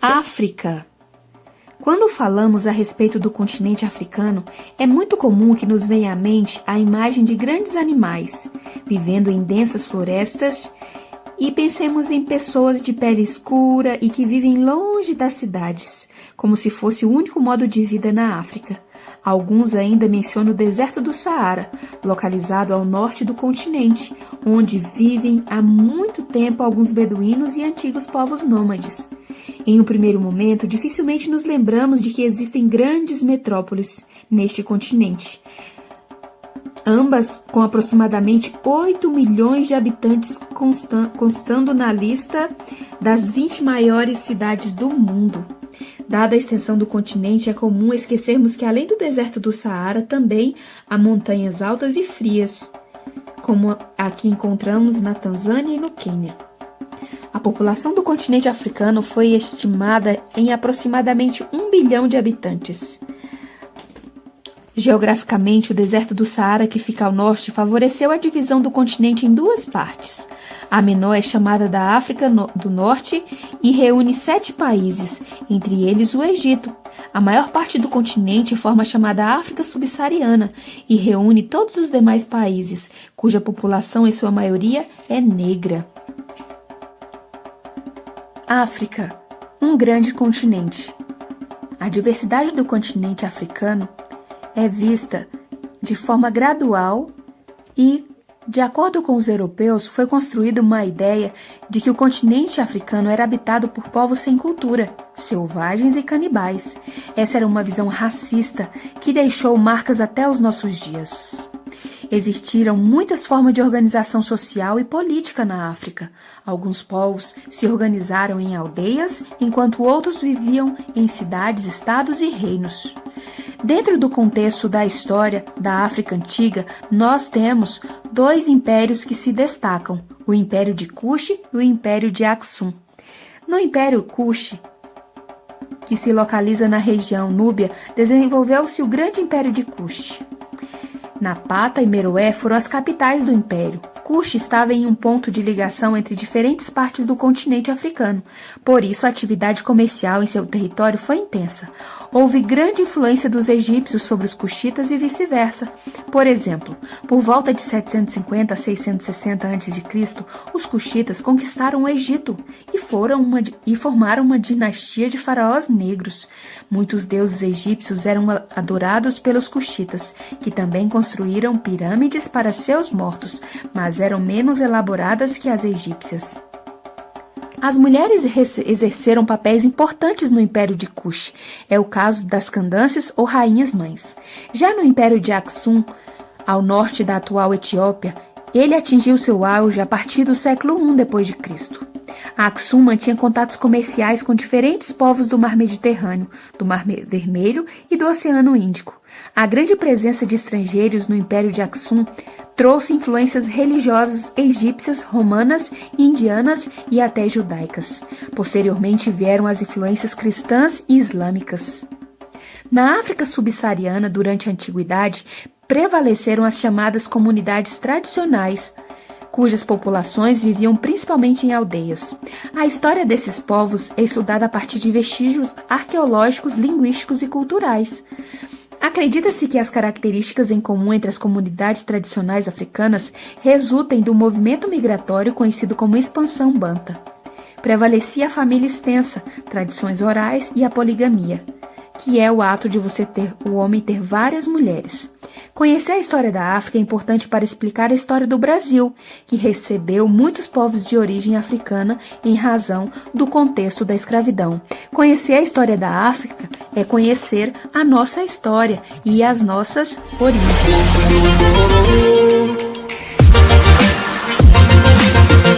África. Quando falamos a respeito do continente africano, é muito comum que nos venha à mente a imagem de grandes animais, vivendo em densas florestas, e pensemos em pessoas de pele escura e que vivem longe das cidades, como se fosse o único modo de vida na África. Alguns ainda mencionam o deserto do Saara, localizado ao norte do continente, onde vivem há muito tempo alguns beduínos e antigos povos nômades. Em um primeiro momento, dificilmente nos lembramos de que existem grandes metrópoles neste continente, ambas com aproximadamente 8 milhões de habitantes, constando na lista das 20 maiores cidades do mundo. Dada a extensão do continente, é comum esquecermos que além do deserto do Saara, também há montanhas altas e frias, como a que encontramos na Tanzânia e no Quênia. A população do continente africano foi estimada em aproximadamente 1 bilhão de habitantes. Geograficamente, o deserto do Saara, que fica ao norte, favoreceu a divisão do continente em duas partes. A menor é chamada da África do Norte e reúne 7 países, entre eles o Egito. A maior parte do continente forma a chamada África Subsaariana e reúne todos os demais países, cuja população, em sua maioria, é negra. África, um grande continente. A diversidade do continente africano é vista de forma gradual e, de acordo com os europeus, foi construída uma ideia de que o continente africano era habitado por povos sem cultura, selvagens e canibais. Essa era uma visão racista que deixou marcas até os nossos dias. Existiram muitas formas de organização social e política na África. Alguns povos se organizaram em aldeias, enquanto outros viviam em cidades, estados e reinos. Dentro do contexto da história da África Antiga, nós temos 2 impérios que se destacam, o Império de Kush e o Império de Aksum. No Império Kush, que se localiza na região Núbia, desenvolveu-se o Grande Império de Kush. Napata e Meroé foram as capitais do império. Kush estava em um ponto de ligação entre diferentes partes do continente africano, por isso a atividade comercial em seu território foi intensa. Houve grande influência dos egípcios sobre os cuxitas e vice-versa. Por exemplo, por volta de 750 a 660 a.C., os cuxitas conquistaram o Egito e formaram uma dinastia de faraós negros. Muitos deuses egípcios eram adorados pelos cuxitas, que também construíram pirâmides para seus mortos, mas eram menos elaboradas que as egípcias. As mulheres exerceram papéis importantes no Império de Kush. É o caso das Candânces ou rainhas-mães. Já no Império de Aksum, ao norte da atual Etiópia, ele atingiu seu auge a partir do século I d.C. A Aksum mantinha contatos comerciais com diferentes povos do Mar Mediterrâneo, do Mar Vermelho e do Oceano Índico. A grande presença de estrangeiros no Império de Aksum trouxe influências religiosas egípcias, romanas, indianas e até judaicas. Posteriormente vieram as influências cristãs e islâmicas. Na África subsaariana, durante a Antiguidade, prevaleceram as chamadas comunidades tradicionais, cujas populações viviam principalmente em aldeias. A história desses povos é estudada a partir de vestígios arqueológicos, linguísticos e culturais. Acredita-se que as características em comum entre as comunidades tradicionais africanas resultem do movimento migratório conhecido como expansão banta. Prevalecia a família extensa, tradições orais e a poligamia, que é o ato de o homem ter várias mulheres. Conhecer a história da África é importante para explicar a história do Brasil, que recebeu muitos povos de origem africana em razão do contexto da escravidão. Conhecer a história da África é conhecer a nossa história e as nossas origens.